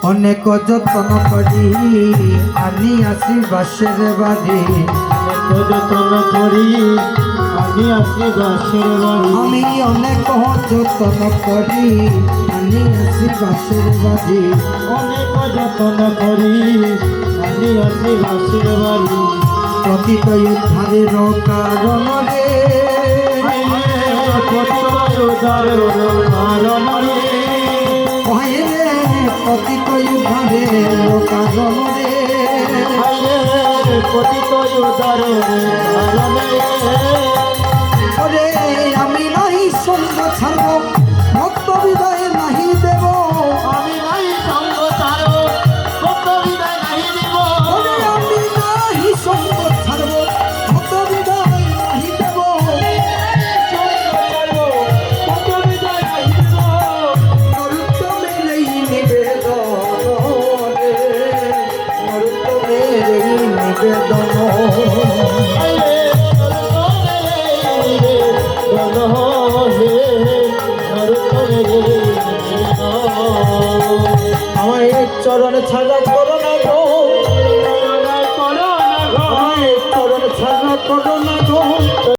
অনেক যত্ন করি আনি আসি বাসের বাড়ি, যত্ন করি আমি আসি বাসের বাড়ি। আমি অনেক যত্ন করি আনি আসি বাসের বাড়ি, অনেক যত্ন করি আমি আসি বাসের বাড়ি। প্রকৃত উদ্ধারের কারণ রে, প্রকৃত উদ্ধারের কারণ রে, প্রকৃত উদ্ধারের কারণ রে, প্রকৃত উদ্ধারের কারণ রে। ওরে আমি নাই সঙ্গ ছাড়ব, ভক্ত হৃদয়ে নাহি দেব, আমি নাই সঙ্গ ছাড়ব, ভক্ত হৃদয় নাহি দেব। ওরে আমি নাহি সঙ্গ ছাড়ব, ভক্ত হৃদয়ে নাহি দেব, নরোত্তমের এই নিবেদন রে, নরোত্তমের এই নিবেদন। আমায় চরণ ছাড়া করো না গো, আমায় চরণ ছাড়া করো না গো।